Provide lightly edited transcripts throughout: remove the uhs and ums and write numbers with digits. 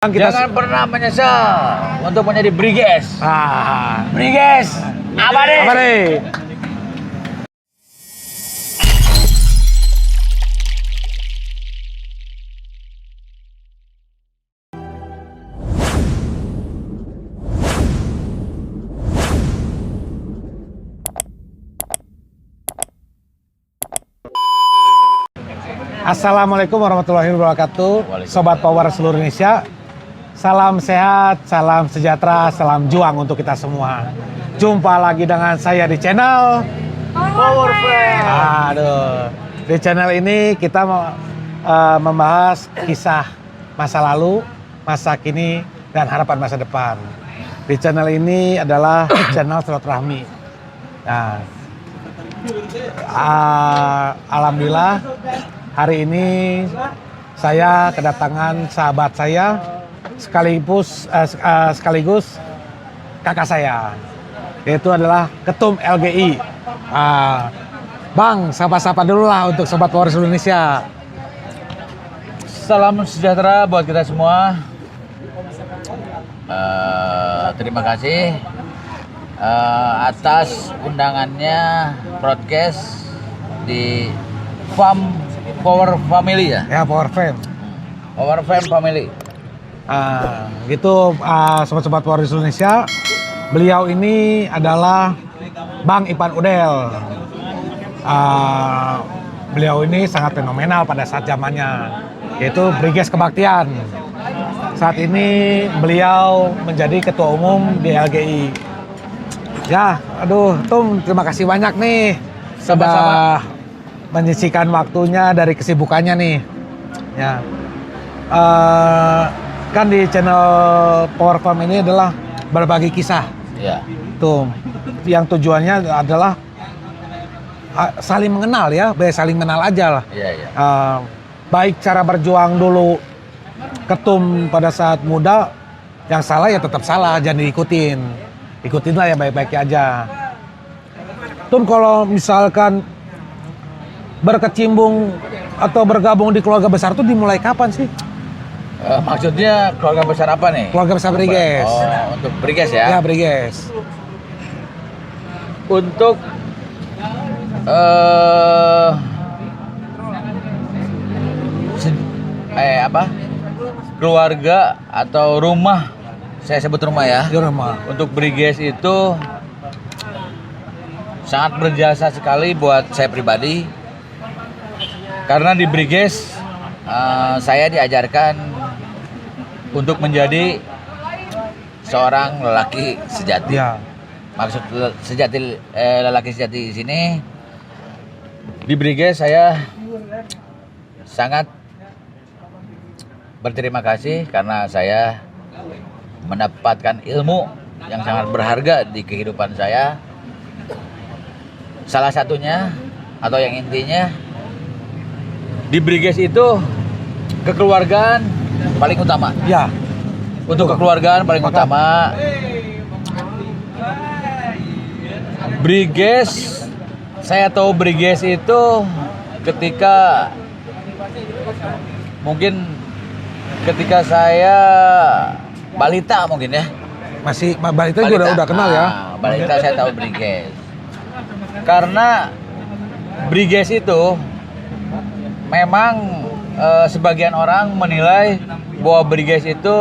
Jangan pernah menyesal untuk menjadi Briges. Briges, apa deh? Apa deh? Assalamualaikum warahmatullahi wabarakatuh. Sobat Power seluruh Indonesia. Salam sehat, salam sejahtera, salam juang untuk kita semua. Jumpa lagi dengan saya di channel Power Friend. Aduh, di channel ini kita mau membahas kisah masa lalu, masa kini, dan harapan masa depan. Di channel ini adalah channel silaturahmi. Nah, alhamdulillah hari ini saya kedatangan sahabat saya sekaligus kakak saya, yaitu adalah Ketum LGI. Bang, sapa-sapa dulu lah untuk Sobat Power seluruh Indonesia. Salam sejahtera buat kita semua. Terima kasih atas undangannya broadcast di Power Family ya? Ya, Power Fam. Power Fam Family. Gitu, sobat-sobat Power seluruh Indonesia. Beliau ini adalah Bang Ipan Udel. Beliau ini sangat fenomenal pada saat zamannya, yaitu Briges Kebaktian. Saat ini beliau menjadi ketua umum di LGI. Ya, aduh, Tum, terima kasih banyak nih. Sama-sama. Menyisikan waktunya dari kesibukannya nih. Ya. Kan di channel Power Farm ini adalah berbagi kisah. Ya. Tuh, yang tujuannya adalah saling mengenal ya, saling mengenal aja lah. Iya, iya. Baik cara berjuang dulu ketum pada saat muda, yang salah ya tetap salah, jangan diikutin. Ikutinlah ya baik-baiknya aja. Tum, kalau misalkan berkecimpung atau bergabung di keluarga besar tuh dimulai kapan sih? Maksudnya keluarga besar apa nih? Keluarga besar Briges. Oh, untuk Briges ya? Ya, Briges. Untuk keluarga atau rumah, saya sebut rumah ya. Di rumah. Untuk Briges itu sangat berjasa sekali buat saya pribadi, karena di Briges saya diajarkan untuk menjadi seorang lelaki sejati. Ya. Maksud lelaki sejati di sini, di Briges saya sangat berterima kasih karena saya mendapatkan ilmu yang sangat berharga di kehidupan saya. Salah satunya atau yang intinya, di Briges itu kekeluargaan paling utama. Ya. Untuk kekeluargaan paling utama. Briges, saya tahu Briges itu ketika saya balita mungkin ya. Masih balita juga udah kenal ya. Balita saya tahu Briges. Karena Briges itu memang sebagian orang menilai bahwa Briges itu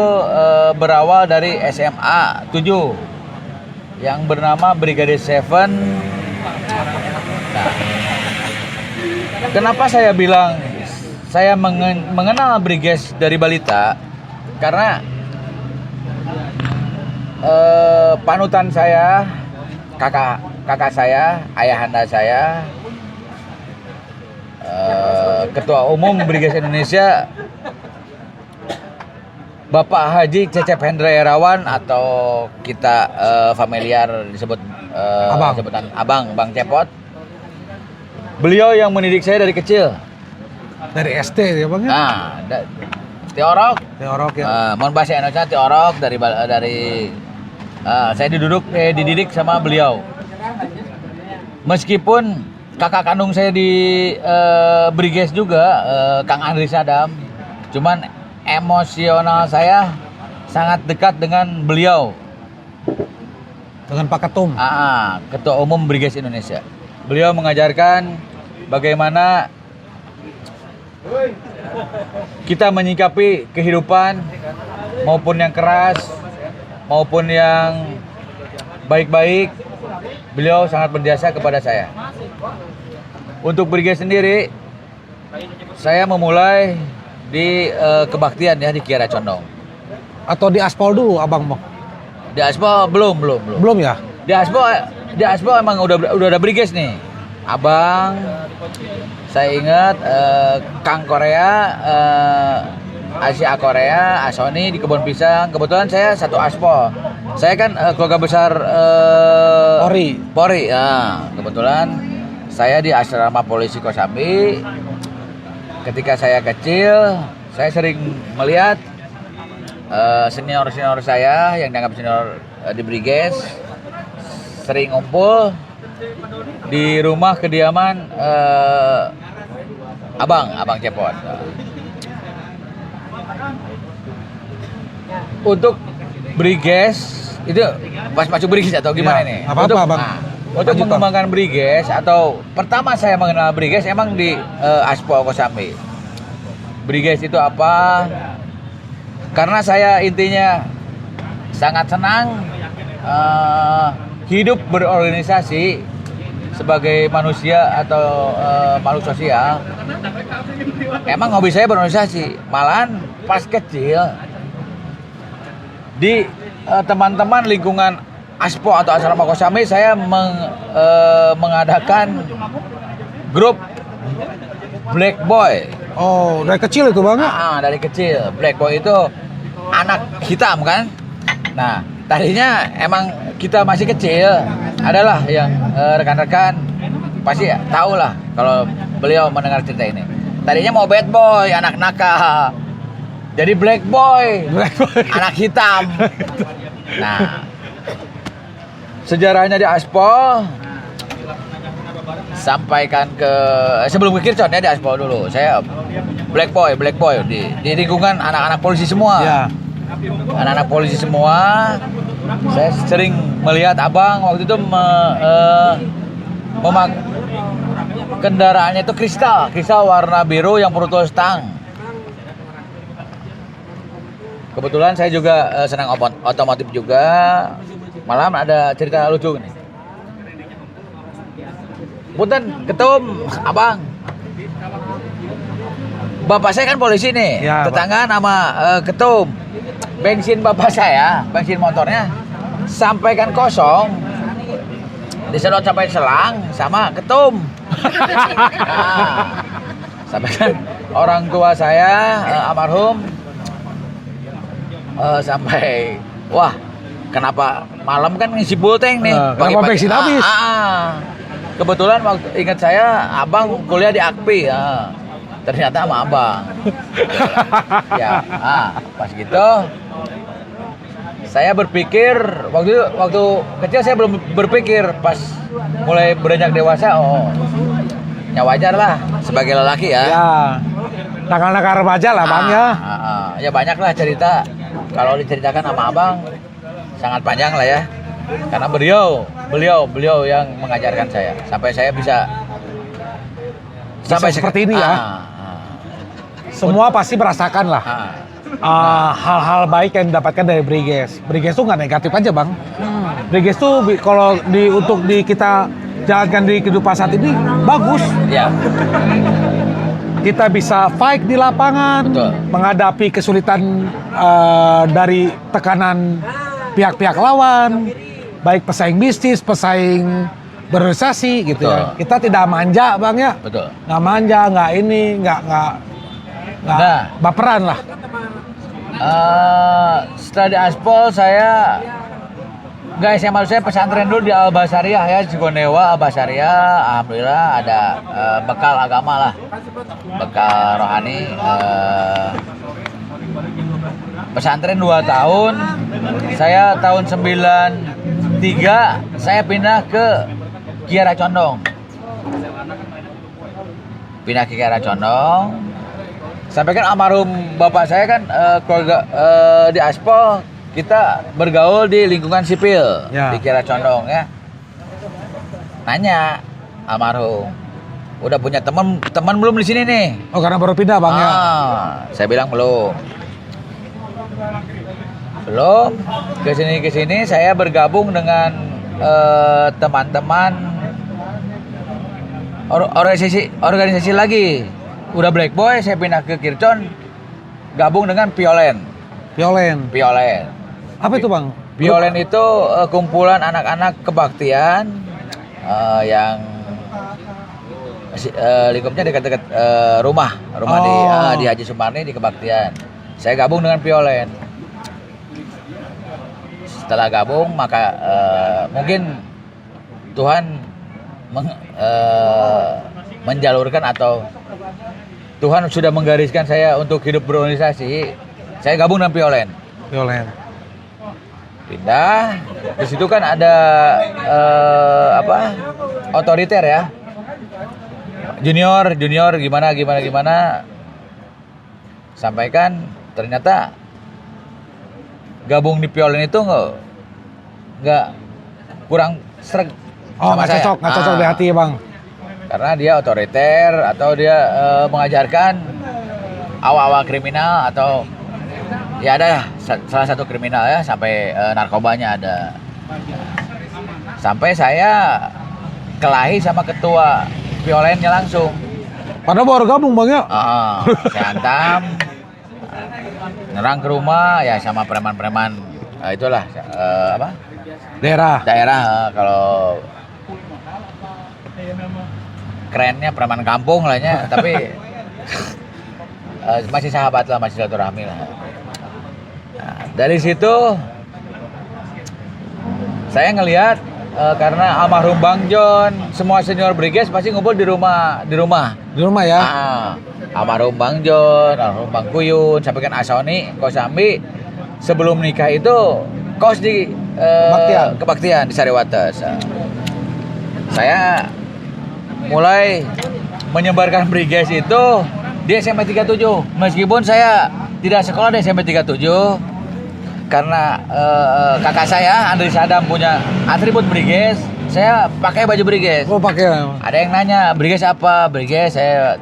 berawal dari SMA 7 yang bernama Brigade 7. Nah, kenapa saya bilang saya mengenal Briges dari balita? Karena panutan saya, kakak saya, ayahanda saya, Ketua Umum Briges Indonesia, Bapak Haji Cecep Hendra Irawan, atau kita familiar disebut sebutan Abang, Bang Cepot. Beliau yang mendidik saya dari kecil. Dari SD ya Bang ya? Nah, teorok ya. mohon bahasa Indonesia teorok dari saya dididik sama beliau. Meskipun kakak kandung saya di Briges juga, Kang Andri Sadam, cuman emosional saya sangat dekat dengan beliau, Dengan Pak Ketum. Ketua Umum Briges Indonesia. Beliau mengajarkan bagaimana kita menyikapi kehidupan maupun yang keras maupun yang baik-baik. Beliau sangat berjasa kepada saya. Untuk Briges sendiri, saya memulai di kebaktian ya di Kiara Condong. Atau di aspal dulu abang mau? Di Aspal belum. Belum ya? Di Aspal emang udah ada Briges nih. Abang, saya ingat Kang Korea, Asia Korea, Asoni di Kebun Pisang. Kebetulan saya satu Aspal. Saya kan keluarga besar Polri. Ya, kebetulan saya di asrama polisi Kosambi. Ketika saya kecil, saya sering melihat senior-senior saya yang dianggap senior di Briges sering ngumpul di rumah kediaman Abang Cepot. Untuk Briges itu pas masuk Briges atau gimana nih? Apa-apa, Bang. Untuk mengembangkan Briges atau pertama saya mengenal Briges emang di Aspal Kosambi. Briges itu apa? Karena saya intinya sangat senang hidup berorganisasi sebagai manusia atau makhluk sosial. Emang hobi saya berorganisasi. Malahan pas kecil di teman-teman lingkungan Aspo atau asrama Kosambi saya mengadakan grup Black Boy. Oh, dari kecil itu Bang? Dari kecil. Black Boy itu anak hitam kan. Nah, tadinya emang kita masih kecil. Adalah yang rekan-rekan pasti tahu lah kalau beliau mendengar cerita ini. Tadinya mau bad boy, anak nakal. Jadi Black Boy. Anak hitam. Nah, sejarahnya di Aspal sampaikan ke sebelum ke Kircon ya di Aspal dulu. Saya Black Boy di lingkungan anak-anak polisi semua. Ya. Anak-anak polisi semua. Saya sering melihat abang waktu itu kendaraannya itu kristal warna biru yang Proto Stang. Kebetulan saya juga senang otomotif juga. Malam ada cerita lucu nih. Punten Ketum, abang. Bapak saya kan polisi nih, ya, tetangga nama Ketum. Bensin bapak saya, bensin motornya sampaikan kosong, disedot sampai selang sama Ketum. Nah, sampaikan orang tua saya almarhum sampai wah kenapa malam kan ngisi bulteng nih, kenapa bensin habis? Kebetulan waktu ingat saya abang kuliah di Akpi ya. Ternyata sama abang. Ya, pas gitu saya berpikir waktu kecil saya belum berpikir, pas mulai beranjak dewasa ya wajar lah sebagai lelaki ya. Ya. Nakal-nakal remaja lah Bang ya. Ya banyak lah cerita. Kalau diceritakan sama abang sangat panjang lah ya. Karena beliau yang mengajarkan saya sampai saya bisa seperti ini ya. Semua pasti merasakan lah hal-hal baik yang didapatkan dari Briges. Briges itu nggak negatif aja Bang. Briges tuh kalau untuk kita jalankan di kehidupan saat ini bagus. Ya. Kita bisa fight di lapangan, betul, menghadapi kesulitan dari tekanan pihak-pihak lawan, baik pesaing bisnis, pesaing berorganisasi gitu. Betul. Ya. Kita tidak manja Bang ya. Betul. Nggak manja, nggak baperan lah. Setelah di Aspal saya SMA saya pesantren dulu di Al-Basariyah ya, Cigonewa Al-Basariyah. Alhamdulillah ada bekal agama lah, bekal rohani. Pesantren 2 tahun. Saya tahun 93 saya pindah ke Kiara Condong. Sampai kan almarhum bapak saya kan keluarga di Aspol, kita bergaul di lingkungan sipil Ya. di Kiara Condong ya. Nanya almarhum, udah punya teman belum di sini nih? Oh, karena baru pindah Bang ya. Saya bilang belum. Belum. Ke sini saya bergabung dengan teman-teman organisasi lagi. Udah Black Boy, saya pindah ke Kircon, gabung dengan Piolen. Violen. Apa itu Bang? Piolen itu kumpulan anak-anak kebaktian yang lingkupnya dekat-dekat rumah di Haji Sumarni di kebaktian. Saya gabung dengan Piolen. Setelah gabung maka mungkin Tuhan menjalurkan atau Tuhan sudah menggariskan saya untuk hidup berorganisasi. Saya gabung dengan Piolen. Pindah. Di situ kan ada otoriter ya. Junior gimana. Sampaikan ternyata gabung di Piolen itu nggak kurang sreg sama Nggak saya. cocok di hati ya Bang. Karena dia otoriter atau dia mengajarkan awal-awal kriminal atau ya ada salah satu kriminal ya sampai narkobanya ada. Sampai saya kelahi sama ketua Piolennya langsung. Padahal baru gabung Bang ya. Saya hantam, nyerang ke rumah ya sama preman-preman itulah Daerah. kalau kerennya preman kampung lahnya, tapi masih sahabat lah, masih silaturahmi lah. Nah, dari situ saya ngelihat karena almarhum Bang John, semua senior Briges pasti ngumpul di rumah. Di rumah ya. Almarhum Bang John, almarhum Bang Kuyun, sampai kan Asoni, Kosambi sebelum nikah itu kos di kebaktian di Sariwates. Saya mulai menyebarkan Briges itu di SMP 37. Meskipun saya tidak sekolah di SMP 37 karena kakak saya Andri Sadam punya atribut Briges, saya pakai baju Briges. Oh, pakai. Ada yang nanya Briges apa? Briges saya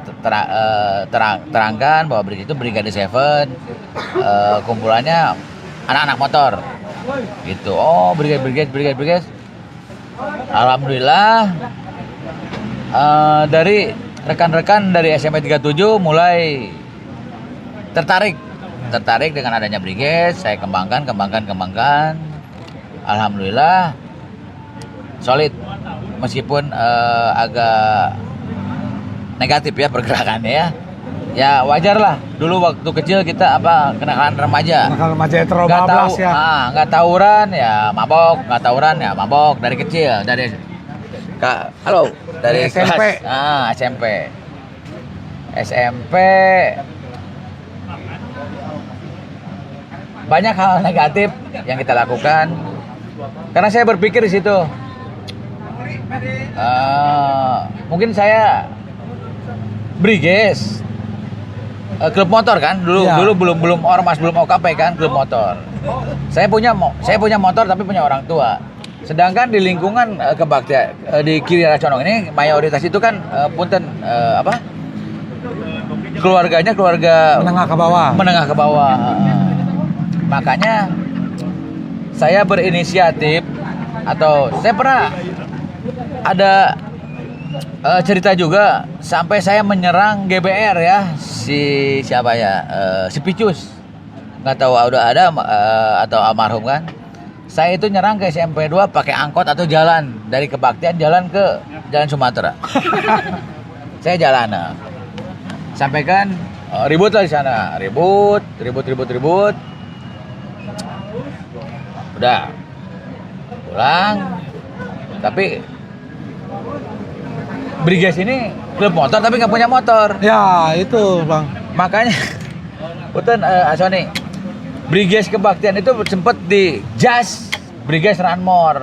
terangkan bahwa Briges itu Brigade 7, kumpulannya anak-anak motor. Gitu. Oh, Briges. Alhamdulillah dari rekan-rekan dari SMP 37 mulai tertarik dengan adanya Briges. Saya kembangkan. Alhamdulillah solid meskipun agak negatif ya pergerakannya ya. Ya wajar lah, dulu waktu kecil kita kenakalan remaja. Kenakalan remaja terlalu bablas ya. Nggak tawuran ya mabok dari kecil, dari SMP. Kelas, SMP banyak hal negatif yang kita lakukan karena saya berpikir di situ mungkin saya Briges klub motor kan dulu belum ormas, belum OKP kan, klub motor. Saya punya motor tapi punya orang tua. Sedangkan di lingkungan kebaktian di Kiara Condong ini mayoritas itu kan keluarganya keluarga menengah ke bawah. Makanya saya berinisiatif atau saya pernah ada cerita juga sampai saya menyerang GBR ya si Picus, nggak tahu udah ada atau almarhum kan. Saya itu nyerang ke SMP 2 pakai angkot atau jalan dari kebaktian jalan ke Jalan Sumatera. Saya jalan sampaikan ribut lah di sana, ribut. Udah pulang, tapi Briges ini klub motor tapi nggak punya motor. Ya itu Bang. Makanya Punten Asoni, Briges kebaktian itu sempat di Jas Briges Ranmor.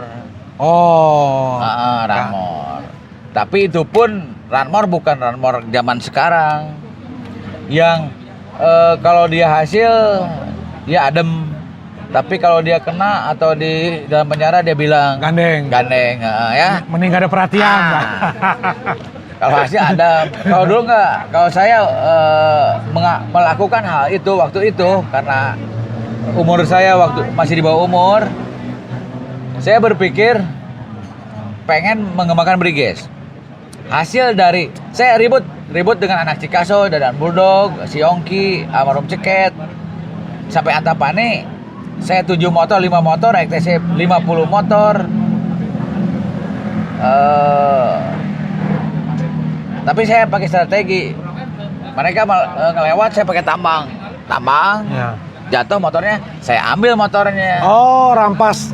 Oh. Ranmor. Tapi itu pun Ranmor bukan Ranmor zaman sekarang. Yang kalau dia hasil dia adem, tapi kalau dia kena atau di dalam penjara dia bilang Gandeng. gandeng, ya. Mending gak ada perhatian. Ah. Kalau hasil ada, kalau dulu nggak, kalau saya melakukan hal itu waktu itu karena umur saya waktu masih di bawah umur, saya berpikir pengen mengembangkan Briges. Hasil dari saya ribut dengan anak Cikaso, Dadan Bulldog, si Yongki, almarhum Ceket, sampai Antapani. Saya 7 motor, 5 motor, XTC 50 motor. Tapi saya pakai strategi. Mereka ngelewat, saya pakai tambang. Ya. Jatuh motornya, saya ambil motornya. Oh, rampas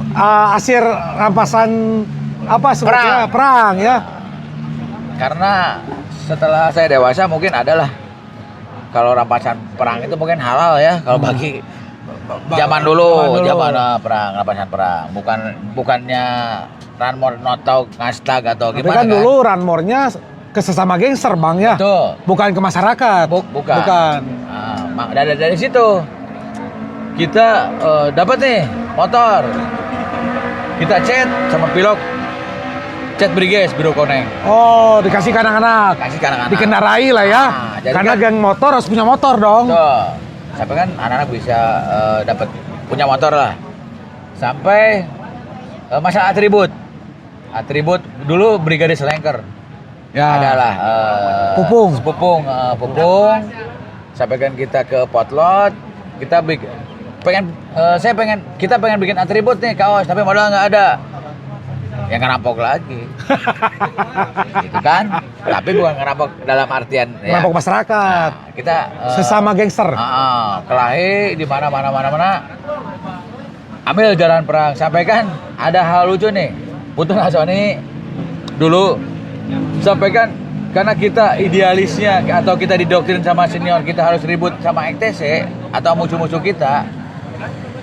asir rampasan apa sebetulnya perang ya. Karena setelah saya dewasa mungkin adalah kalau rampasan perang itu mungkin halal ya kalau bagi zaman dulu perang rampasan perang bukannya Ranmor Notau Ngastag atau Tapi gimana kan dulu Ranmornya ke sesama gangster bang ya. Betul. Bukan ke masyarakat. Bukan. Dari situ kita dapat nih motor, kita chat sama pilot, chat Briges Biro Koneng. Oh, dikasih ke anak-anak. Dikendarai lah ya. Karena kan, geng motor harus punya motor dong. Sampai kan anak-anak bisa dapat punya motor lah. Sampai masalah atribut dulu Brigade Selengker. Ya. Adalah Pupung. Sampaikan kita ke Potlot, kita kita pengen bikin atribut nih kaos, tapi modal nggak ada. Ya ngerampok lagi. Gitu kan? Tapi bukan ngerampok dalam artian ngerampok masyarakat. Nah, kita sesama gangster. Kelahi di mana. Ambil jalan perang. Sampaikan ada hal lucu nih. Putu Nasoni dulu sampaikan karena kita idealisnya atau kita didoktrin sama senior kita harus ribut sama XTC atau musuh-musuh kita.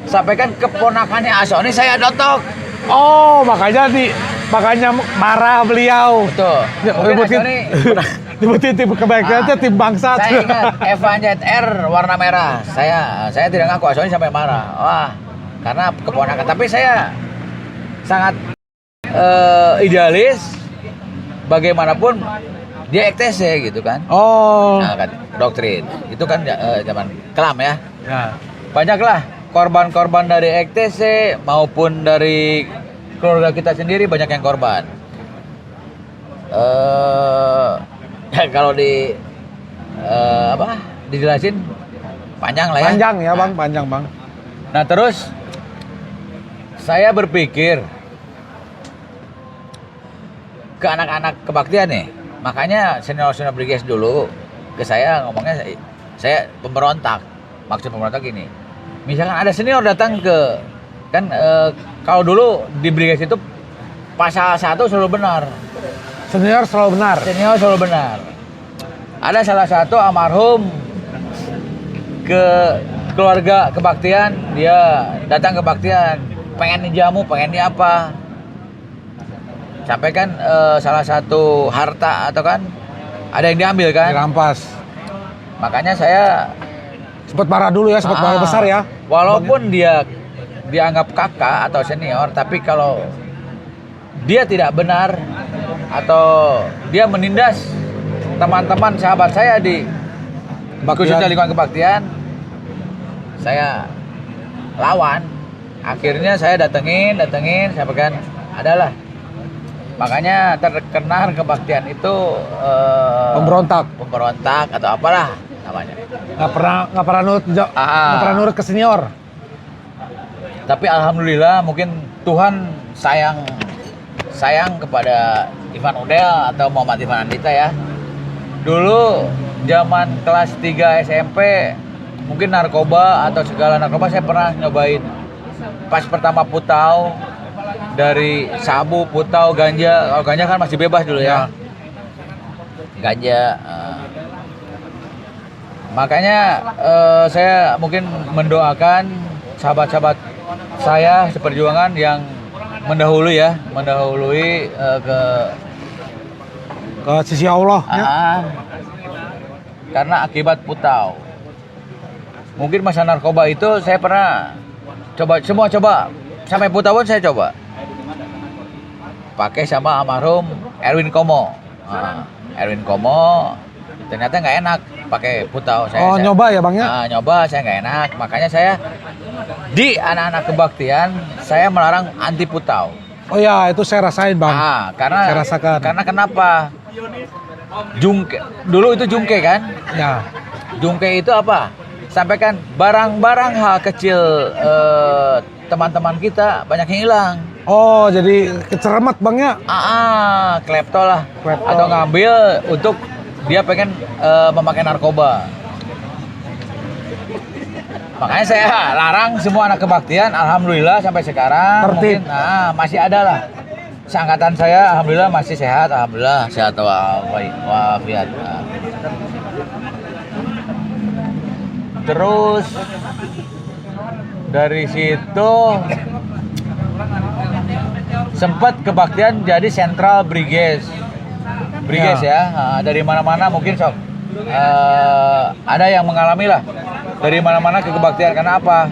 Sampaikan keponakannya Asoni saya dotok. Oh, makanya marah beliau. Betul. Ributin tim kebaikan tim bangsat. Saya ingat Evanjet R warna merah. Saya tidak ngaku Asoni sampai marah. Wah, karena keponakan. Tapi saya sangat idealis. Bagaimanapun dia XTC gitu kan. Oh. Nah, kan, doktrin. Itu kan zaman kelam ya. Ya. Banyaklah korban-korban dari XTC maupun dari keluarga kita sendiri banyak yang korban. Kalau dijelasin panjang lah ya. Panjang ya bang, panjang bang. Nah terus saya berpikir ke anak-anak kebaktian nih, makanya senior Briges dulu ke saya ngomongnya saya pemberontak. Maksud pemberontak ini, misalkan ada senior datang ke kalau dulu di Briges itu pasal 1 selalu benar. Senior selalu benar. Ada salah satu almarhum ke keluarga kebaktian, dia datang kebaktian, pengen dijamu, pengen di apa. Sampaikan salah satu harta atau kan ada yang diambil kan? Dirampas. Makanya saya sempat marah dulu ya, sempat marah besar ya. Walaupun dia dianggap kakak atau senior, tapi kalau dia tidak benar atau dia menindas teman-teman sahabat saya di khususnya lingkungan kebaktian, saya lawan. Akhirnya saya datengin, sampaikan adalah. Makanya terkenal kebaktian itu pemberontak atau apalah namanya. Nggak pernah nurut ke senior. Tapi alhamdulillah mungkin Tuhan sayang kepada Ivan Udel atau Muhammad Ivan Andita ya. Dulu zaman kelas 3 SMP mungkin narkoba atau segala narkoba saya pernah nyobain. Pas pertama putau dari sabu, putau, ganja. Kalau ganja kan masih bebas dulu ya. Ganja. Makanya saya mungkin mendoakan sahabat-sahabat saya seperjuangan yang mendahului ke sisi Allah ya. Karena akibat putau. mungkin masa narkoba itu saya pernah coba sampai Putawon saya coba pakai sama almarhum Erwin Komo. Nah, Erwin Komo ternyata nggak enak pakai putau. Saya nyoba ya bang ya? Nyoba saya nggak enak, makanya saya di anak-anak kebaktian saya melarang anti putau. Oh ya, itu saya rasain bang. Karena saya rasakan. Karena kenapa? Jungke dulu itu jungke kan? Ya. Jungke itu apa? Sampaikan barang-barang hal kecil teman-teman kita banyak yang hilang. Oh, jadi keceramat bang ya? Klepto lah. Klepto. Atau ngambil untuk dia pengen memakai narkoba. Makanya saya larang semua anak kebaktian. Alhamdulillah sampai sekarang tertib. Mungkin, masih ada lah. Seangkatan saya alhamdulillah masih sehat. Alhamdulillah sehat walafiat. Terus dari situ sempat kebaktian jadi Central Brigade ya. Dari mana-mana mungkin sok ada yang mengalami lah dari mana-mana ke kebaktian. Karena apa?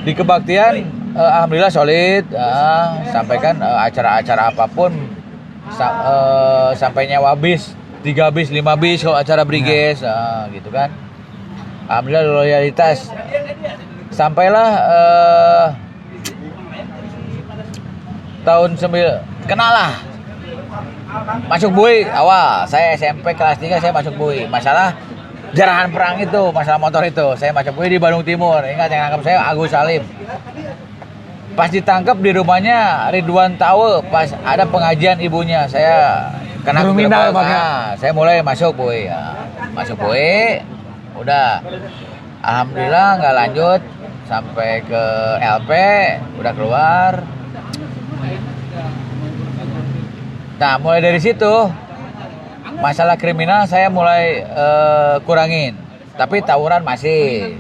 Di kebaktian alhamdulillah solid, sampaikan acara-acara apapun sampai nyewa bis 3 bis 5 bis kalau acara brigade gitu kan. Alhamdulillah loyalitas. Sampailah tahun 9 kenalah masuk bui awal. Saya SMP kelas 3 saya masuk bui. Masalah jarahan perang itu, masalah motor itu. Saya masuk bui di Bandung Timur. Ingat yang nangkap saya Agus Salim. Pas ditangkap di rumahnya Ridwan Tawe, pas ada pengajian ibunya, saya kena gerbang. Saya mulai masuk bui. Masuk bui, udah alhamdulillah nggak lanjut sampai ke LP, udah keluar. Nah, mulai dari situ masalah kriminal saya mulai kurangin. Tapi tawuran masih,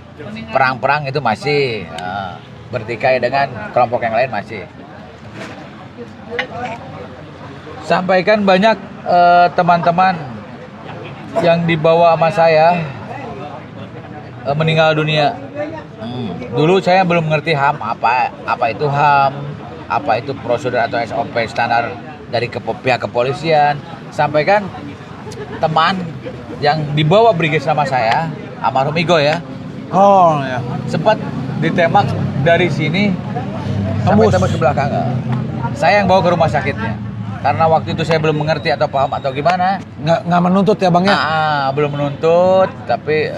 perang-perang itu masih, bertikai dengan kelompok yang lain masih. Sampaikan banyak teman-teman yang dibawa sama saya meninggal dunia. Dulu saya belum mengerti HAM apa itu HAM, apa itu prosedur atau SOP standar dari pihak kepolisian. Sampaikan teman yang dibawa brigade sama saya, almarhum Igo ya. Oh ya. Sempat ditembak dari sini sampai tembak ke belakang. Saya yang bawa ke rumah sakitnya. Karena waktu itu saya belum mengerti atau paham atau gimana. Nggak menuntut ya bang ya? Belum menuntut, tapi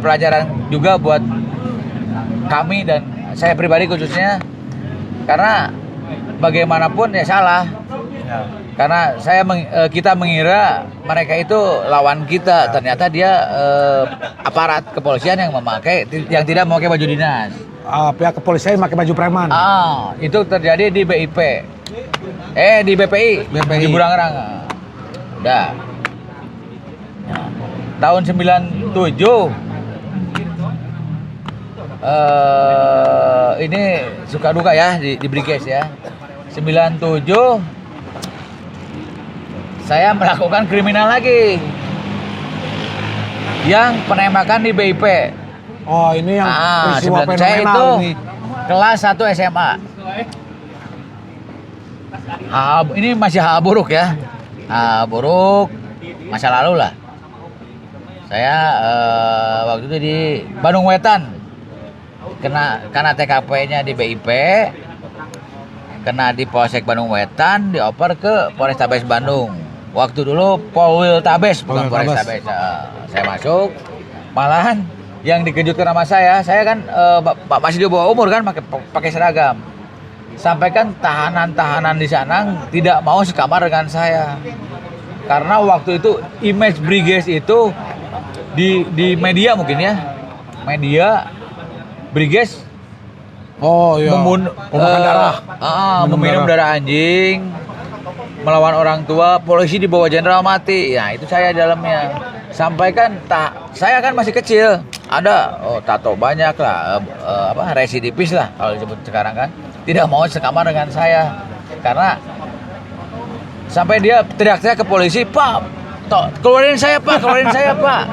pelajaran juga buat kami dan saya pribadi khususnya. Karena bagaimanapun ya salah. Ya. Karena kita mengira mereka itu lawan kita, ternyata dia aparat kepolisian yang tidak memakai baju dinas. Pihak kepolisian pakai baju preman. Itu terjadi di BIP. Di BPI. Di Burangrang. Udah. Tahun 97 ini suka duka ya di Brigades ya. 97 saya melakukan kriminal lagi. Yang penembakan di BIP. Oh, ini yang peristiwa fenomenal saya itu ini. Kelas 1 SMA. Ini masih hal buruk ya. Buruk masa lalu lah. Saya waktu itu di Bandung Wetan. Karena TKP-nya di BIP. Kena di Polsek Bandung Wetan, dioper ke Polrestabes Bandung. Waktu dulu Polwiltabes, bukan Polrestabes. Saya masuk, malahan yang dikejutkan sama saya kan masih di bawah umur kan, pakai seragam. Sampaikan tahanan-tahanan di sana tidak mau sekamar dengan saya. Karena waktu itu image Brigades itu di media mungkin ya. Media Brigades memakan darah. Meminum darah anjing, melawan orang tua, polisi dibawa jenderal mati. Ya, itu saya dalamnya. Sampaikan saya kan masih kecil. Ada tato banyak lah, residivis lah kalau disebut sekarang kan. Tidak mau sekamar dengan saya. Karena sampai dia teriak-teriak ke polisi, "Pak, keluarin saya, Pak, keluarin saya, Pak."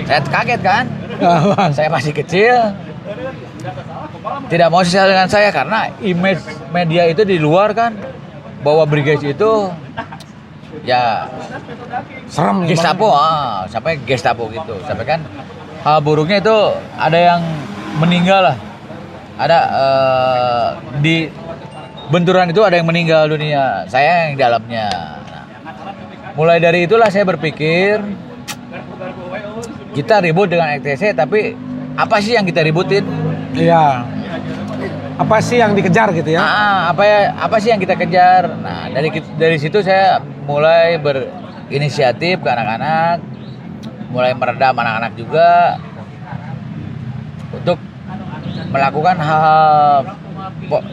Saya kaget kan. Bang. Saya masih kecil, tidak mau sosial dengan saya karena image media itu di luar kan, bahwa Briges itu ya Serem. Gestapo, sampai Gestapo gitu. Sampai kan hal buruknya itu ada yang meninggal lah. Ada di benturan itu ada yang meninggal dunia. Saya yang di dalamnya. Nah, mulai dari itulah saya berpikir kita ribut dengan ETC, tapi apa sih yang kita ributin? Iya. Apa sih yang dikejar gitu ya? Apa sih yang kita kejar? Nah, dari situ saya mulai berinisiatif ke anak-anak, mulai meredam anak-anak juga untuk melakukan hal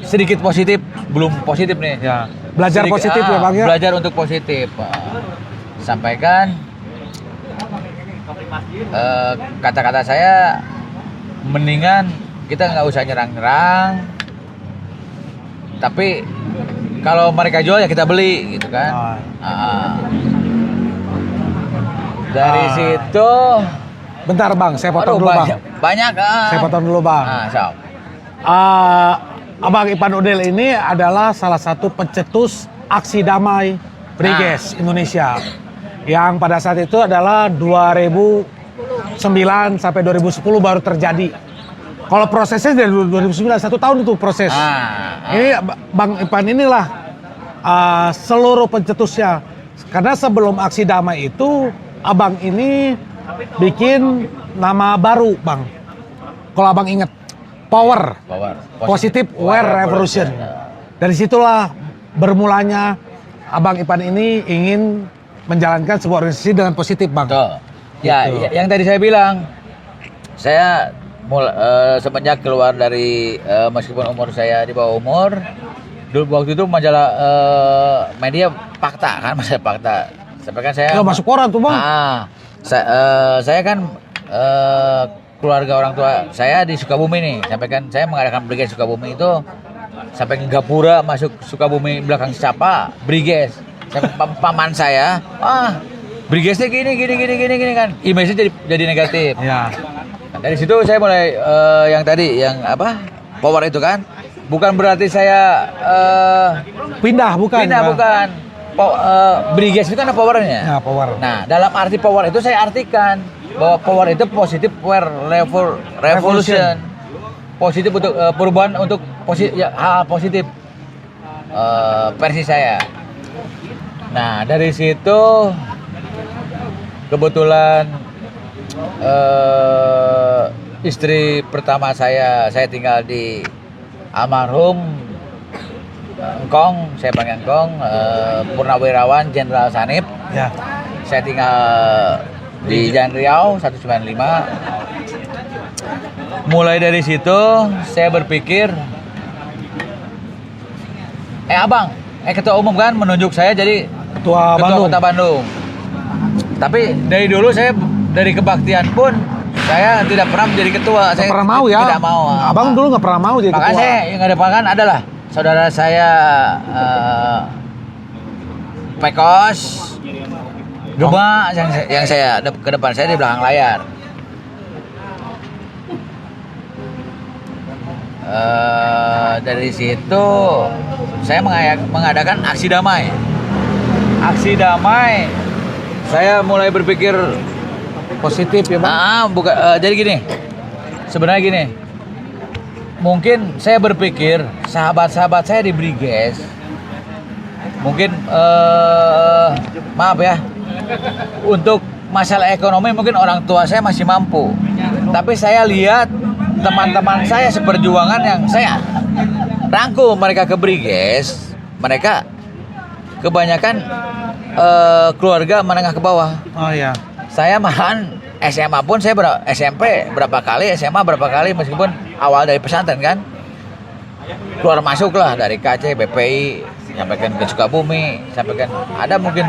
sedikit positif, belum positif nih. Ya. Belajar positif ya Bang ya. Belajar untuk positif. Sampaikan kata-kata saya, mendingan kita nggak usah nyerang-nyerang, tapi kalau mereka jual ya kita beli gitu kan. Dari situ, bentar Bang, saya potong dulu Bang. Banyak. Saya potong dulu Bang. So. Abang Ipan Udel ini adalah salah satu pencetus aksi damai Briges Indonesia, yang pada saat itu adalah 2009 sampai 2010 baru terjadi. Kalau prosesnya dari 2009, 1 tahun itu proses. Ini Bang Ipan inilah seluruh pencetusnya. Karena sebelum aksi damai itu, abang ini bikin nama baru Bang. Kalau abang ingat, Power. Positive Wear Revolution. Dari situlah bermulanya abang Ipan ini ingin menjalankan sebuah organisasi dengan positif Bang. Betul. Ya, gitu. Yang tadi saya bilang, saya semenjak keluar dari meskipun umur saya di bawah umur, dulu waktu itu majalah media Fakta kan, masalah Fakta. Sampai kan saya masuk koran tuh Bang. Saya kan keluarga orang tua saya di Sukabumi nih. Sampai kan saya mengadakan Briges Sukabumi itu sampai ke Gapura, masuk Sukabumi belakang Capa, Briges. Sampai paman saya, Brigesnya gini kan. Image-nya jadi negatif. Ya. Nah, dari situ saya mulai yang tadi yang apa? Power itu kan. Bukan berarti saya Pindah bukan. Briges itu kan ada powernya. Ya, power. Nah, dalam arti power itu saya artikan bahwa power itu positif wear revolution. Positif untuk perubahan untuk hal positif versi saya. Nah, dari situ kebetulan istri pertama saya tinggal di almarhum Engkong, saya panggil Engkong, Purnawirawan Jenderal Sanip. Ya. Saya tinggal di Jalan Riau 195. Mulai dari situ saya berpikir, abang, ketua umum kan menunjuk saya jadi Ketua Kota Bandung. Tapi dari dulu saya dari kebaktian pun saya tidak pernah menjadi ketua. Saya pernah mau ya? Tidak mau. Abang dulu nggak pernah mau jadi Makanya ketua. saya yang ada depan adalah saudara saya Pekos, Gema yang saya ke depan saya di belakang layar. Dari situ saya mengadakan aksi damai. Aksi damai, saya mulai berpikir Positif ya Bang. jadi gini. Sebenarnya gini. Mungkin saya berpikir sahabat-sahabat saya di Briges mungkin maaf ya, untuk masalah ekonomi mungkin orang tua saya masih mampu. Tapi saya lihat teman-teman saya seperjuangan yang saya rangkul mereka ke Briges, mereka kebanyakan keluarga menengah ke bawah. Oh iya. Saya malahan SMA pun saya SMP berapa kali, SMA berapa kali, meskipun awal dari pesantren kan, keluar masuk lah dari KC, BPI, sampaikan ke Sukabumi, sampaikan ada mungkin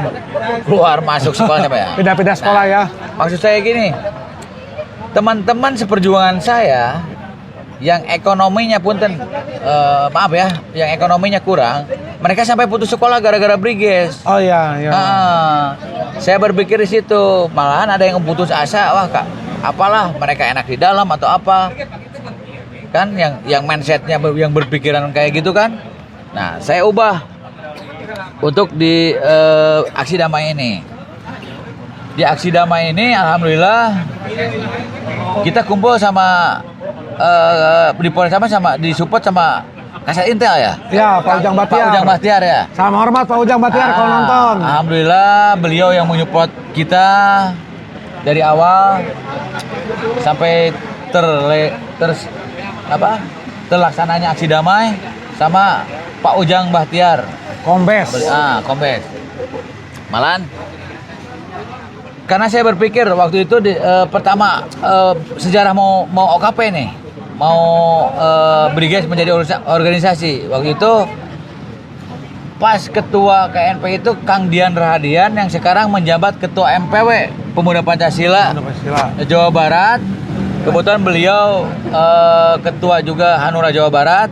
keluar masuk sekolah sampai ya. Pindah-pindah sekolah ya. Maksud saya gini, teman-teman seperjuangan saya yang ekonominya punten maaf ya, yang ekonominya kurang, mereka sampai putus sekolah gara-gara Briges. Oh iya. Saya berpikir di situ, malahan ada yang putus asa, wah Kak, apalah mereka enak di dalam atau apa kan, yang mindsetnya yang berpikiran kayak gitu kan. Nah, saya ubah untuk di aksi damai ini. Di aksi damai ini alhamdulillah kita kumpul sama di Polres sama disupport sama Kasat Intel ya. Ya, Pak Ujang Batiar. Pak Ujang Batiar ya. Sama hormat Pak Ujang Batiar kalau nonton. Alhamdulillah beliau yang menyupport kita dari awal sampai terlaksananya aksi damai sama Pak Ujang Batiar. Kombes. Kombes. Malahan karena saya berpikir waktu itu pertama sejarah mau OKP nih, mau Briges menjadi organisasi. Waktu itu pas ketua KNP itu Kang Dian Rahadian yang sekarang menjabat ketua MPW Pemuda Pancasila Jawa Barat. Kebetulan beliau ketua juga Hanura Jawa Barat.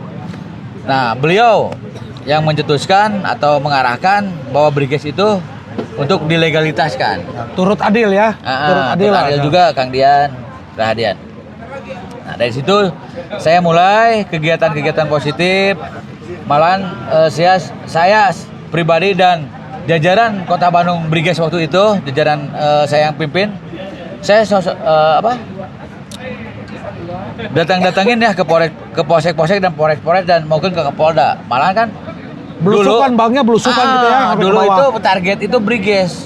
Nah, beliau yang mencetuskan atau mengarahkan bahwa Briges itu untuk dilegalitaskan. Turut adil ya. Turut adil juga Kang Dian Rahadian. Nah, dari situ saya mulai kegiatan-kegiatan positif. Malahan saya pribadi dan jajaran Kota Bandung Briges waktu itu, jajaran saya yang pimpin, saya datangin ya ke polsek-polsek dan polres-polres dan mungkin ke Kapolda. Malah kan belusukan bangnya belusukan gitu ya. Dulu itu target itu Briges.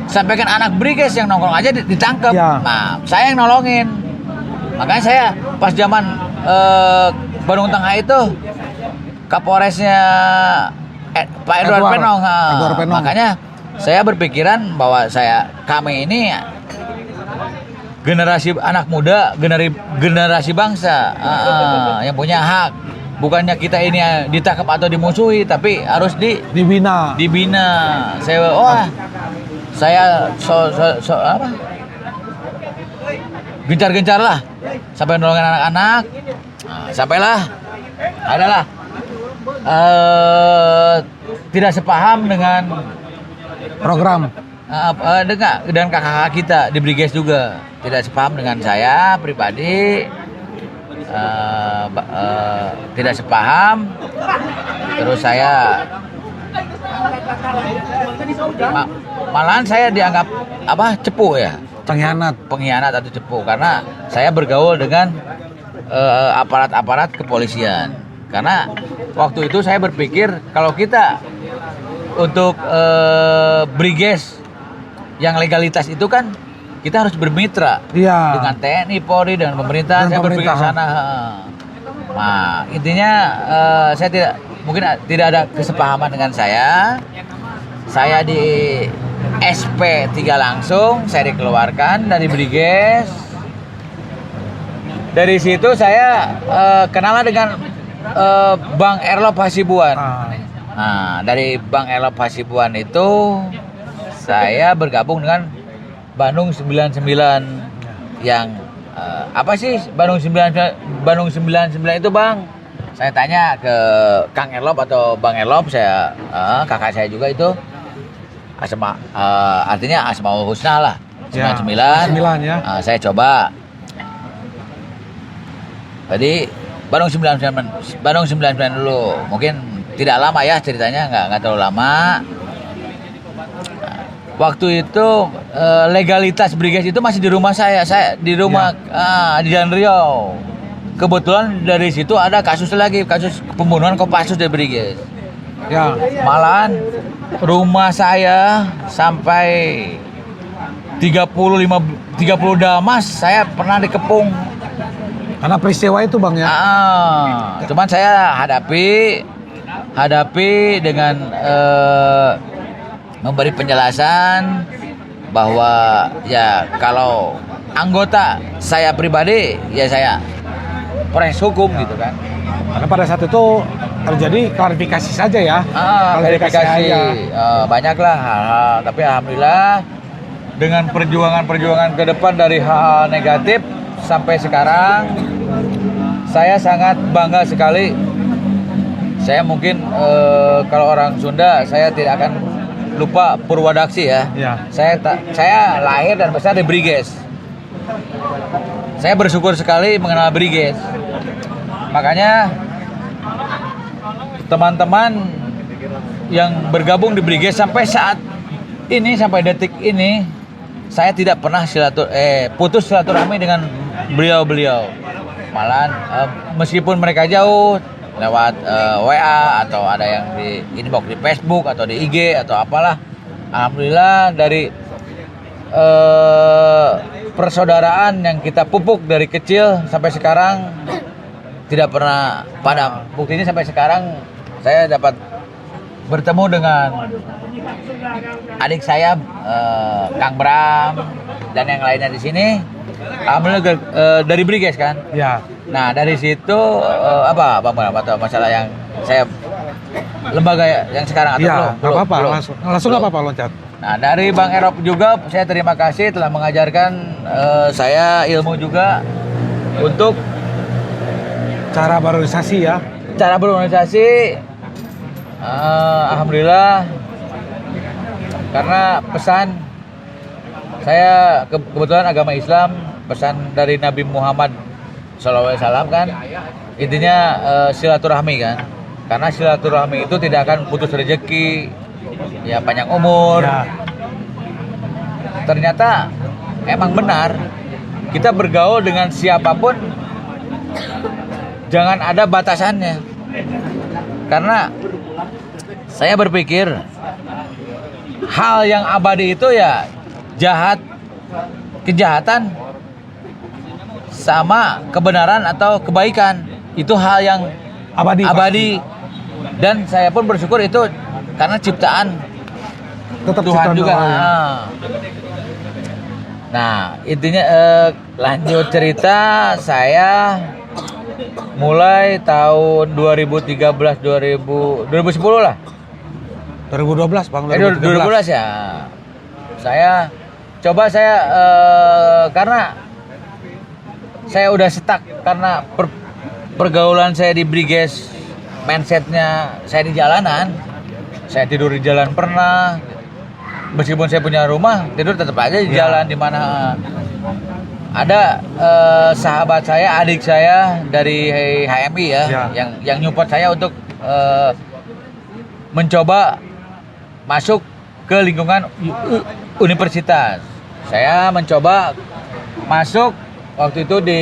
Sampai kan anak Briges yang nongkrong aja ditangkap. Ya. Nah, saya yang nolongin. Makanya saya pas zaman Bandung Tengah itu Kapolresnya Pak Edward Penong. Makanya saya berpikiran bahwa kami ini generasi anak muda, generasi bangsa yang punya hak. Bukannya kita ini ditangkap atau dimusuhi, tapi harus dibina. Saya gencar-gencar lah sampai nolongin anak-anak. Nah, sampailah adalah tidak sepaham dengan program dengan kakak kita di Briges juga tidak sepaham dengan saya pribadi, tidak sepaham. Terus saya malahan saya dianggap cepu ya, pengkhianat atau cepu karena saya bergaul dengan aparat-aparat kepolisian. Karena waktu itu saya berpikir kalau kita untuk Briges yang legalitas itu kan kita harus bermitra dengan TNI, Polri, dengan pemerintah. Saya berpikir sana. Nah, intinya saya tidak ada kesepahaman dengan saya. Saya di SP 3 langsung, saya dikeluarkan dari Briges. Dari situ saya kenalan dengan Bang Erlop Hasibuan. Nah, dari Bang Erlop Hasibuan itu saya bergabung dengan Bandung 99 yang apa sih Bandung 99 itu Bang? Saya tanya ke Kang Erlop atau Bang Erlop, kakak saya juga itu artinya Asmaul Husna lah 99 ya. Saya coba. Jadi Bandung 99 dulu, mungkin tidak lama ya ceritanya, nggak terlalu lama. Waktu itu legalitas Briges itu masih di rumah saya di rumah di Jalan Riau. Kebetulan dari situ ada kasus pembunuhan Kopassus di Briges. Ya. Malahan rumah saya sampai 30 damas saya pernah dikepung. Karena peristiwa itu Bang ya. Cuman saya hadapi dengan memberi penjelasan bahwa ya kalau anggota saya pribadi ya saya proses hukum gitu kan. Karena pada saat itu terjadi klarifikasi saja ya. Klarifikasi banyaklah hal-hal, tapi alhamdulillah dengan perjuangan ke depan dari hal-hal negatif sampai sekarang saya sangat bangga sekali. Saya mungkin kalau orang Sunda saya tidak akan lupa Purwadaksi ya. Saya lahir dan besar di Briges. saya bersyukur sekali mengenal Briges. Makanya teman-teman yang bergabung di Briges sampai saat ini, sampai detik ini, saya tidak pernah putus silaturahmi dengan beliau-beliau. Malahan meskipun mereka jauh lewat WA atau ada yang di inbox di Facebook atau di IG atau apalah, alhamdulillah dari persaudaraan yang kita pupuk dari kecil sampai sekarang tidak pernah padam. Buktinya sampai sekarang saya dapat bertemu dengan adik saya, Kang Bram dan yang lainnya di sini. Alhamdulillah dari Briges kan. Ya. Nah dari situ apa Bang Bram, atau masalah yang saya lembaga yang sekarang atau Iya, belum? nggak apa-apa. Belum. Langsung nggak apa-apa loncat. Nah dari Bang Erop juga saya terima kasih telah mengajarkan saya ilmu juga untuk Cara berorganisasi ya. cara berorganisasi. Alhamdulillah, karena pesan saya kebetulan agama Islam, pesan dari Nabi Muhammad SAW kan, intinya silaturahmi kan, karena silaturahmi itu tidak akan putus rezeki, ya panjang umur. Ya. Ternyata emang benar, kita bergaul dengan siapapun jangan ada batasannya, karena saya berpikir hal yang abadi itu ya kejahatan sama kebenaran atau kebaikan, itu hal yang abadi. Dan saya pun bersyukur itu karena ciptaan Tetap Tuhan ciptaan juga. Allah, ya. Nah intinya lanjut cerita, saya mulai tahun 2010 lah. 2012 Bang. 2012 ya. Saya karena saya udah stuck karena pergaulan saya di Briges, mindsetnya saya di jalanan. Saya tidur di jalan pernah. Meskipun saya punya rumah, tidur tetap aja di jalan, di mana ada sahabat saya, adik saya dari HMI ya, yang nyupport saya untuk mencoba masuk ke lingkungan universitas. Saya mencoba masuk waktu itu di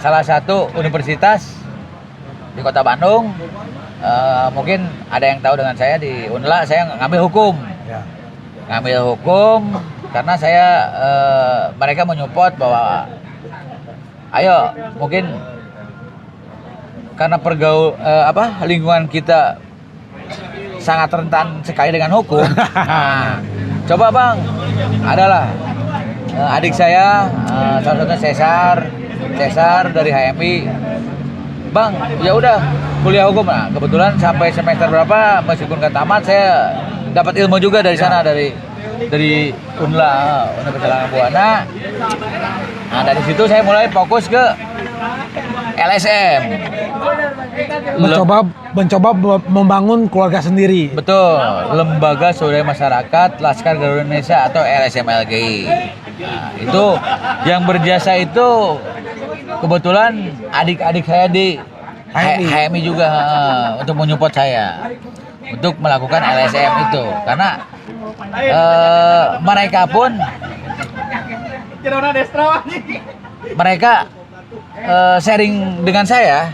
salah satu universitas di Kota Bandung. Mungkin ada yang tahu dengan saya di Unla, saya ngambil hukum. Ya. Ngambil hukum karena saya mereka menyupport bahwa ayo mungkin karena lingkungan kita sangat rentan sekali dengan hukum. Nah, coba Bang, adalah adik saya salah satunya Cesar dari HMI. Bang, ya udah kuliah hukum. Nah, kebetulan sampai semester berapa meskipun nggak tamat, saya dapat ilmu juga dari sana, dari Unla, Universitas Buana. Nah dari situ saya mulai fokus ke LSM. Mencoba membangun keluarga sendiri. Betul, Lembaga Swadaya Masyarakat Laskar Garuda Indonesia atau LSM LGI. Nah, itu yang berjasa itu kebetulan adik-adik saya di HMI juga untuk menyupport saya untuk melakukan LSM itu, karena mereka sharing dengan saya.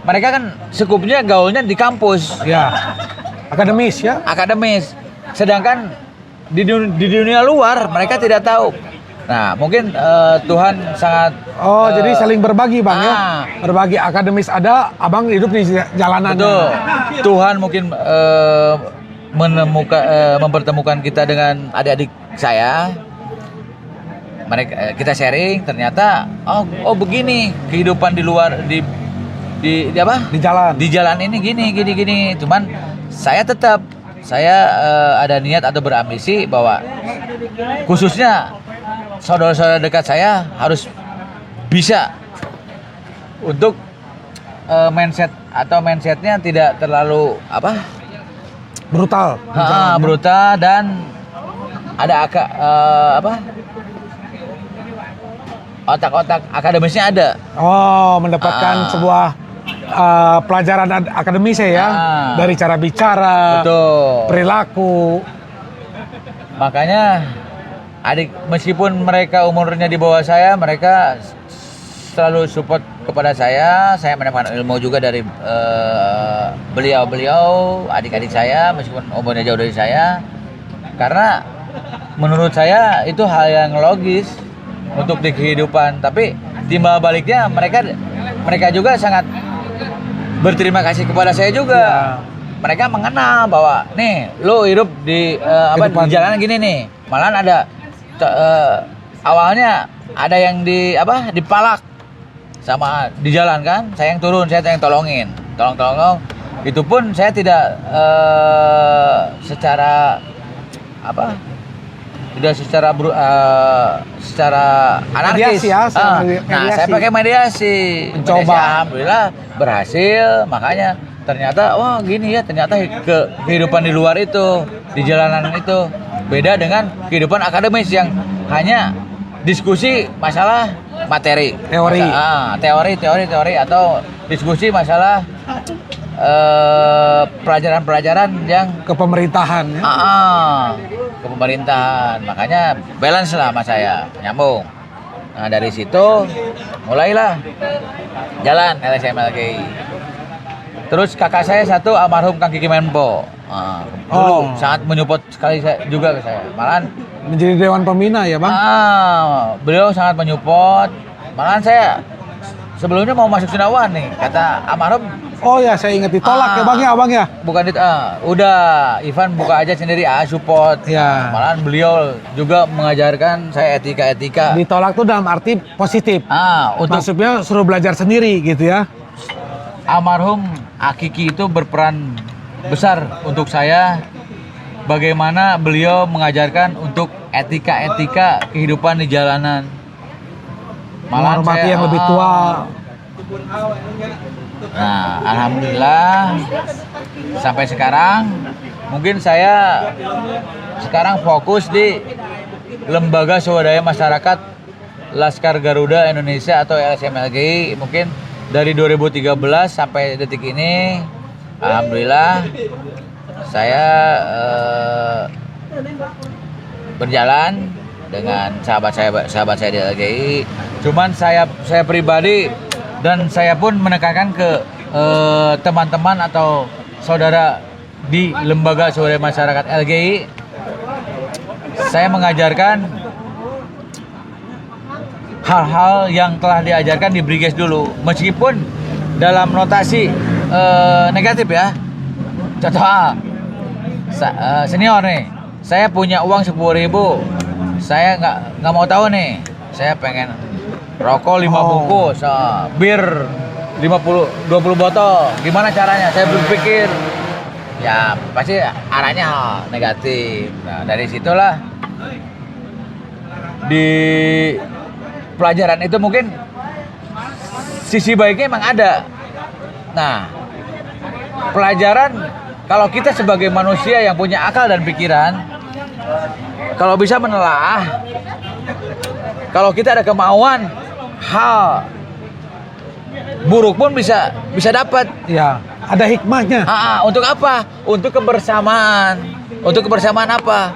Mereka kan sekupnya gaulnya di kampus, Ya. Akademis ya. akademis, sedangkan di dunia luar mereka tidak tahu. Nah mungkin Tuhan sangat Jadi saling berbagi Bang ya. Ah. Berbagi akademis ada, Abang hidup di jalanan. betul. Tuhan mungkin mempertemukan kita dengan adik-adik saya. Kita sharing, ternyata oh begini kehidupan di luar di apa? Di jalan. Di jalan ini gini. Cuman saya tetap ada niat atau berambisi bahwa khususnya saudara-saudara dekat saya harus bisa untuk mindsetnya tidak terlalu Brutal. brutal, dan ada otak-otak akademisnya ada. Oh, mendapatkan sebuah pelajaran akademis ya, dari cara bicara, Betul. perilaku. Makanya adik, meskipun mereka umurnya di bawah saya, mereka selalu support kepada saya mendapatkan ilmu juga dari beliau-beliau, adik-adik saya, meskipun umurnya jauh dari saya. Karena menurut saya itu hal yang logis untuk di kehidupan. Tapi timbal baliknya mereka juga sangat berterima kasih kepada saya juga. Mereka mengenal bahwa nih lo hidup di di jalanan gini nih. Malahan ada awalnya ada yang dipalak sama di jalan kan, saya yang turun, saya yang tolong. Itu pun saya tidak secara anarkis. Mediasi ya, Nah, saya pakai mediasi. Mencoba. Alhamdulillah berhasil. Makanya ternyata gini ya, ternyata kehidupan di luar itu, di jalanan itu beda dengan kehidupan akademis yang hanya diskusi masalah materi, teori atau diskusi masalah pelajaran-pelajaran yang Kepemerintahan ya. Kepemerintahan. Makanya balance lah sama saya, nyambung. Nah, dari situ mulailah jalan LSM LGI. Terus kakak saya satu, almarhum Kang Kiki Menpo. Dulu sangat menyupport sekali juga ke saya. Malahan Menjadi Dewan Pembina ya Bang? Beliau sangat menyupport. Malahan saya sebelumnya mau masuk Sinawan nih, kata almarhum. Oh ya, saya ingat ditolak ya Bang ya, Abang ya? Bukan udah Ivan buka aja sendiri, support. Ya. Malahan beliau juga mengajarkan saya etika. Ditolak tuh dalam arti positif. Maksudnya suruh belajar sendiri gitu ya. Almarhum Akiki itu berperan besar untuk saya, bagaimana beliau mengajarkan untuk etika kehidupan di jalanan. Menghormati yang lebih tua. Nah, alhamdulillah sampai sekarang mungkin saya sekarang fokus di Lembaga Swadaya Masyarakat Laskar Garuda Indonesia atau LSM-LGI. Mungkin dari 2013 sampai detik ini, alhamdulillah saya berjalan dengan sahabat saya di LGI. Cuman saya pribadi dan saya pun menekankan ke teman-teman atau saudara di Lembaga Swadaya Masyarakat LGI, saya mengajarkan hal-hal yang telah diajarkan di Briges dulu, meskipun dalam notasi negatif ya. Contoh senior nih, saya punya uang 10.000, saya nggak mau tahu nih, saya pengen rokok 5 bungkus, bir 20 botol, gimana caranya? Saya berpikir ya pasti arahnya negatif. Nah, dari situlah di pelajaran itu mungkin sisi baiknya emang ada. Nah, pelajaran kalau kita sebagai manusia yang punya akal dan pikiran, kalau bisa menelaah, kalau kita ada kemauan, hal buruk pun bisa dapat. Ya, ada hikmahnya. Untuk apa? Untuk kebersamaan. Untuk kebersamaan apa?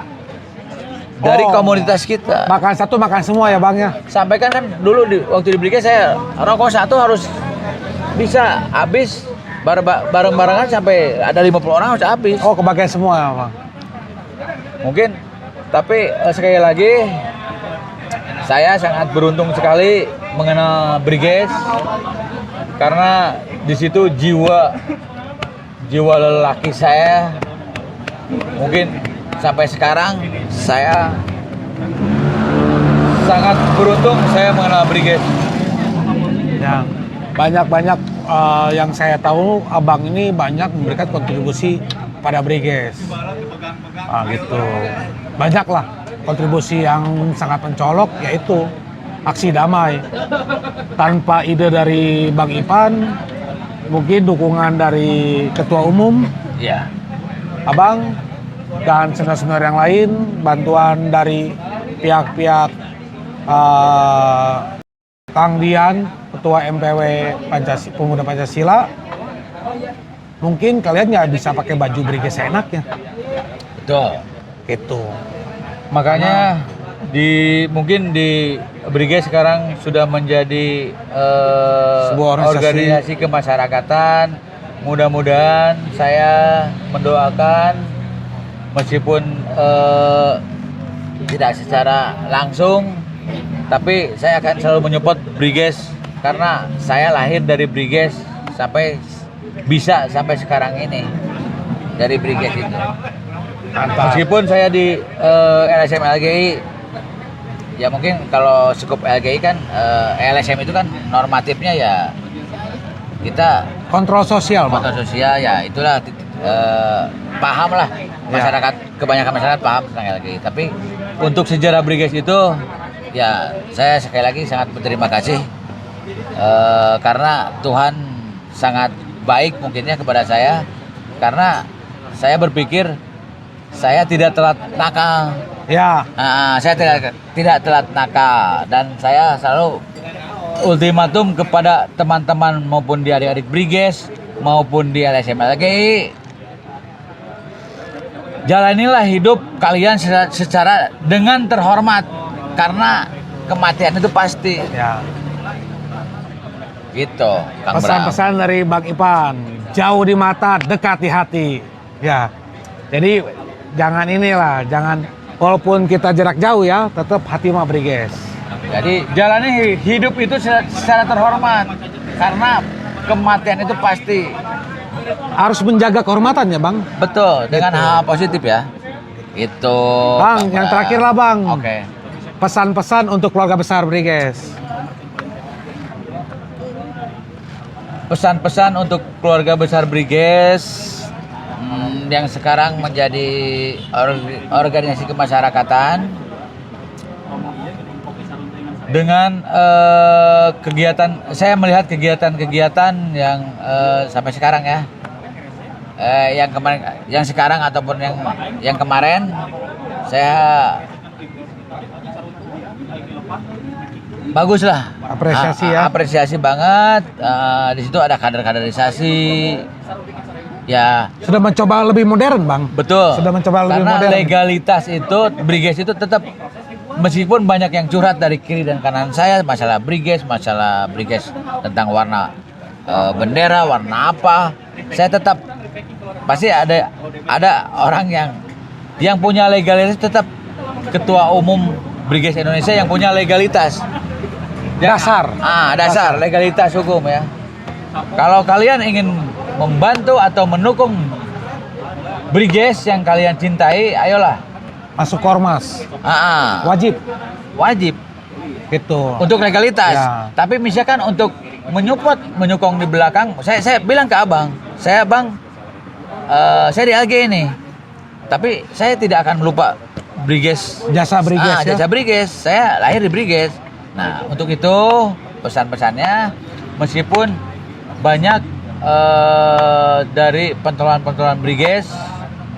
Dari komunitas kita. Makan satu, makan semua ya Bang ya. Sampaikan kan dulu waktu di Briges saya rokok satu harus bisa habis bareng-barengan sampai ada 50 orang harus habis. Kebagian semua ya Bang. Mungkin, tapi sekali lagi saya sangat beruntung sekali mengenal Briges karena di situ jiwa lelaki saya mungkin sampai sekarang saya sangat beruntung saya mengenal Briges. Ya, banyak yang saya tahu Abang ini banyak memberikan kontribusi pada Briges. Gitu. Banyaklah kontribusi yang sangat mencolok, yaitu aksi damai. Tanpa ide dari Bang Ipan, mungkin dukungan dari Ketua Umum, Abang, dan senior-senior yang lain, bantuan dari pihak-pihak Kang Dian, Ketua MPW Pemuda Pancasila, mungkin kalian nggak bisa pakai baju Briges enaknya. Betul. Gitu. Makanya mungkin di Briges sekarang sudah menjadi Sebuah organisasi kemasyarakatan. Mudah-mudahan saya mendoakan meskipun tidak secara langsung, tapi saya akan selalu menyupport Briges karena saya lahir dari Briges sampai sekarang ini dari Briges itu. Mantap. Meskipun saya di LSM LGI, ya mungkin kalau skup LGI kan LSM itu kan normatifnya ya kita Kontrol sosial, Bang. kontrol sosial, ya itulah paham lah masyarakat, kebanyakan masyarakat paham tentang LGI. Tapi untuk sejarah Briges itu ya saya sekali lagi sangat berterima kasih karena Tuhan sangat baik mungkinnya kepada saya, karena saya berpikir saya tidak telat nakal. Ya, Saya tidak telat nakal, dan saya selalu ultimatum kepada teman-teman maupun di adik-adik Briges maupun di LSM LGI, jalanilah hidup kalian secara dengan terhormat karena kematian itu pasti. ya. Gitu, Kang Bram. Pesan-pesan dari Bang Ipan, jauh di mata, dekat di hati. Ya. Jadi jangan walaupun kita jarak jauh ya, tetap hati mah Briges. Jadi jalani hidup itu secara terhormat karena kematian itu pasti. Harus menjaga kehormatan ya, Bang. Betul, dengan Gitu. hal positif ya. Itu. Bang, yang terakhir lah, Bang. Oke. Pesan-pesan untuk keluarga besar Briges. Pesan-pesan untuk keluarga besar Briges yang sekarang menjadi organisasi kemasyarakatan dengan kegiatan, saya melihat kegiatan-kegiatan yang sampai sekarang ya, yang sekarang ataupun yang kemarin, saya bagus lah, Apresiasi ya. apresiasi banget. Di situ ada kaderisasi, ya Sudah mencoba lebih modern, Bang. betul. Sudah mencoba lebih Karena modern. legalitas itu, Briges itu tetap, meskipun banyak yang curhat dari kiri dan kanan saya masalah Briges tentang warna bendera, warna apa, saya tetap pasti ada orang yang punya legalitas, tetap ketua umum Briges Indonesia yang punya legalitas. Dasar. Dasar legalitas hukum ya. Kalau kalian ingin membantu atau mendukung Briges yang kalian cintai, ayolah. Masuk Kormas. Wajib Gitu. untuk legalitas. Ya. Tapi misalkan untuk menyokong di belakang, saya bilang ke abang, saya saya di LG ini, tapi saya tidak akan lupa Briges, Jasa Briges ya. jasa Briges, saya lahir di Briges. Nah, untuk itu pesan-pesannya, meskipun banyak dari pentolan-pentolan Briges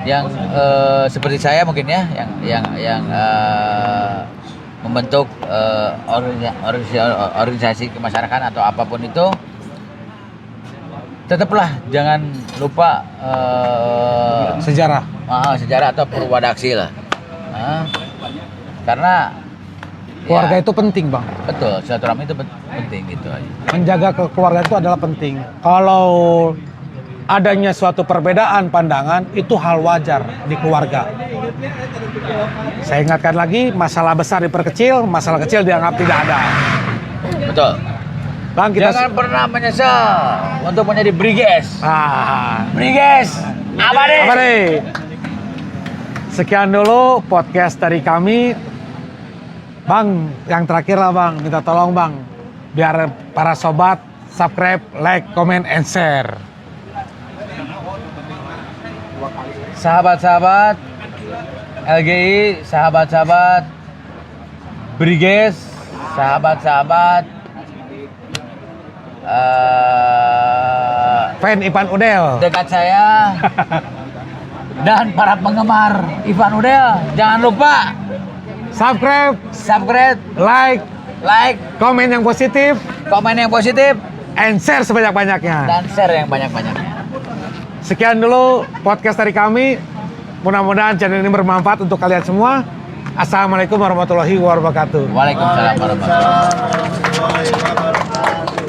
yang seperti saya mungkin ya, yang membentuk organisasi kemasyarakatan atau apapun itu, tetaplah jangan lupa Sejarah. sejarah atau perwadaksi lah. Karena Keluarga ya, itu penting, Bang. betul, silaturahmi itu penting gitu aja. Menjaga keluarga itu adalah penting. Kalau adanya suatu perbedaan pandangan, itu hal wajar di keluarga. Saya ingatkan lagi, masalah besar diperkecil, masalah kecil dianggap tidak ada. Betul. Bang, kita Jangan pernah menyesal untuk menjadi Briges. Briges, apa deh? Apa nih? Sekian dulu podcast dari kami. Bang, yang terakhir lah, Bang, minta tolong, Bang, biar para sobat subscribe, like, comment, and share. Sahabat-sahabat LGI, sahabat-sahabat Briges, sahabat-sahabat Fan Ipan Udel. dekat saya dan para penggemar Ivan Udel, jangan lupa Subscribe, subscribe, like, like, komen yang positif, komen yang positif, and share sebanyak-banyaknya. dan share yang banyak-banyaknya. Sekian dulu podcast dari kami. Mudah-mudahan channel ini bermanfaat untuk kalian semua. Assalamualaikum warahmatullahi wabarakatuh. Waalaikumsalam warahmatullahi wabarakatuh.